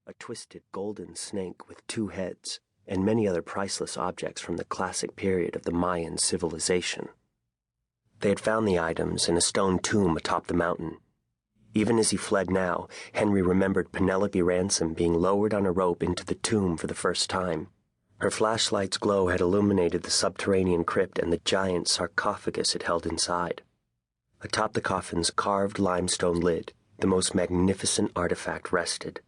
a twisted golden snake with 2 heads, and many other priceless objects from the classic period of the Mayan civilization. They had found the items in a stone tomb atop the mountain. Even as he fled now, Henry remembered Penelope Ransom being lowered on a rope into the tomb for the first time. Her flashlight's glow had illuminated the subterranean crypt and the giant sarcophagus it held inside. Atop the coffin's carved limestone lid, the most magnificent artifact rested,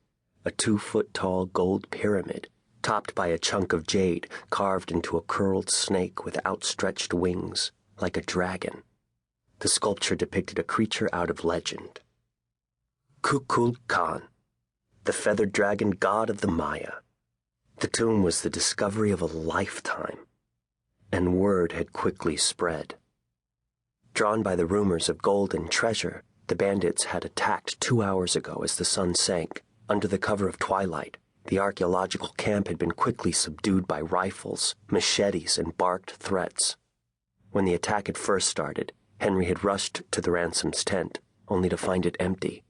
a 2-foot-tall gold pyramid, topped by a chunk of jade carved into a curled snake with outstretched wings, like a dragon. The sculpture depicted a creature out of legend. Kukulkan, the feathered dragon god of the Maya. The tomb was the discovery of a lifetime, and word had quickly spread. Drawn by the rumors of gold and treasure, the bandits had attacked 2 hours ago as the sun sank. Under the cover of twilight, the archaeological camp had been quickly subdued by rifles, machetes, and barked threats. When the attack had first started, Henry had rushed to the Ransom's tent, only to find it empty.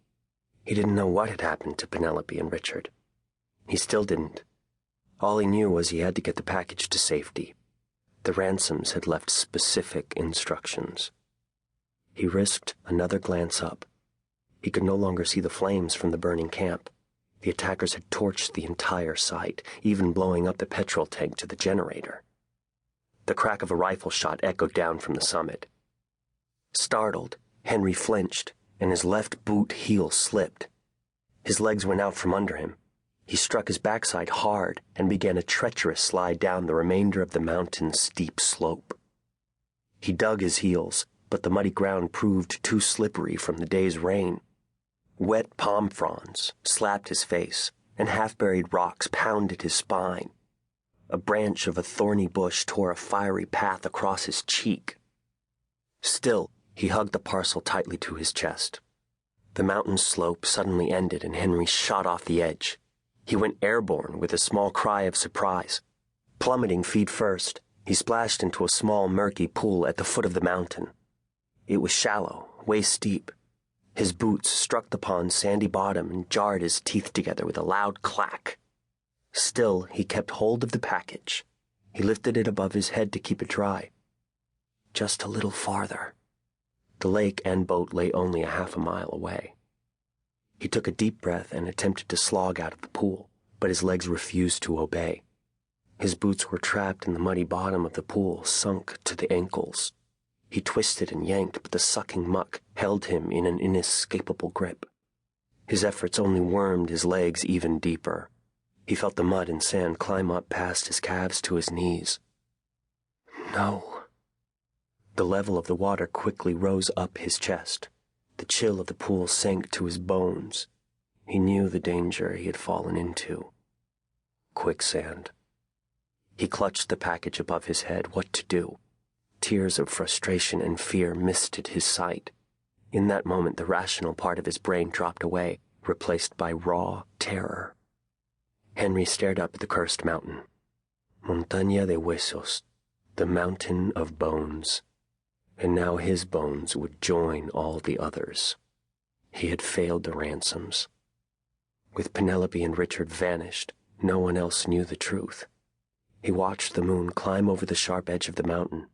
He didn't know what had happened to Penelope and Richard. He still didn't. All he knew was he had to get the package to safety. The Ransoms had left specific instructions. He risked another glance up. He could no longer see the flames from the burning camp. The attackers had torched the entire site, even blowing up the petrol tank to the generator. The crack of a rifle shot echoed down from the summit. Startled, Henry flinched, and his left boot heel slipped. His legs went out from under him. He struck his backside hard and began a treacherous slide down the remainder of the mountain's steep slope. He dug his heels, but the muddy ground proved too slippery from the day's rain. Wet palm fronds slapped his face, and half-buried rocks pounded his spine. A branch of a thorny bush tore a fiery path across his cheek. Still, he hugged the parcel tightly to his chest. The mountain slope suddenly ended, and Henry shot off the edge. He went airborne with a small cry of surprise. Plummeting feet first, he splashed into a small, murky pool at the foot of the mountain. It was shallow, waist deep. His boots struck the pond's sandy bottom and jarred his teeth together with a loud clack. Still, he kept hold of the package. He lifted it above his head to keep it dry. Just a little farther. The lake and boat lay only a half a mile away. He took a deep breath and attempted to slog out of the pool, but his legs refused to obey. His boots were trapped in the muddy bottom of the pool, sunk to the ankles. He twisted and yanked, but the sucking muck held him in an inescapable grip. His efforts only wormed his legs even deeper. He felt the mud and sand climb up past his calves to his knees. No. The level of the water quickly rose up his chest. The chill of the pool sank to his bones. He knew the danger he had fallen into. Quicksand. He clutched the package above his head. What to do? Tears of frustration and fear misted his sight. In that moment, the rational part of his brain dropped away, replaced by raw terror. Henry stared up at the cursed mountain. Montaña de Huesos, the mountain of bones. And now his bones would join all the others. He had failed the Ransoms. With Penelope and Richard vanished, no one else knew the truth. He watched the moon climb over the sharp edge of the mountain.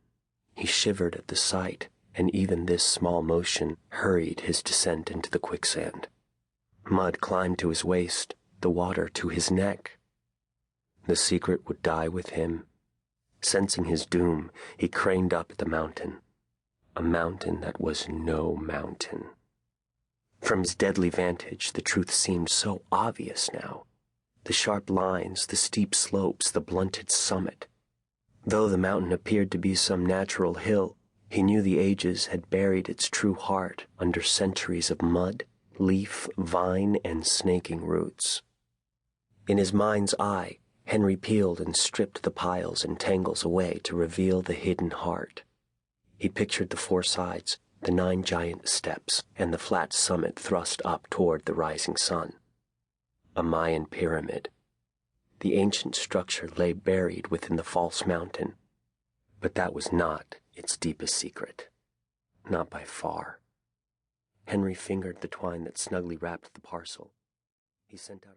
He shivered at the sight, and even this small motion hurried his descent into the quicksand. Mud climbed to his waist, the water to his neck. The secret would die with him. Sensing his doom, he craned up at the mountain. A mountain that was no mountain. From his deadly vantage, the truth seemed so obvious now. The sharp lines, the steep slopes, the blunted summit. Though the mountain appeared to be some natural hill, he knew the ages had buried its true heart under centuries of mud, leaf, vine, and snaking roots. In his mind's eye, Henry peeled and stripped the piles and tangles away to reveal the hidden heart. He pictured the 4 sides, the 9 giant steps, and the flat summit thrust up toward the rising sun. A Mayan pyramid. The ancient structure lay buried within the false mountain, but that was not its deepest secret. Not by far. Henry fingered the twine that snugly wrapped the parcel. He sent out a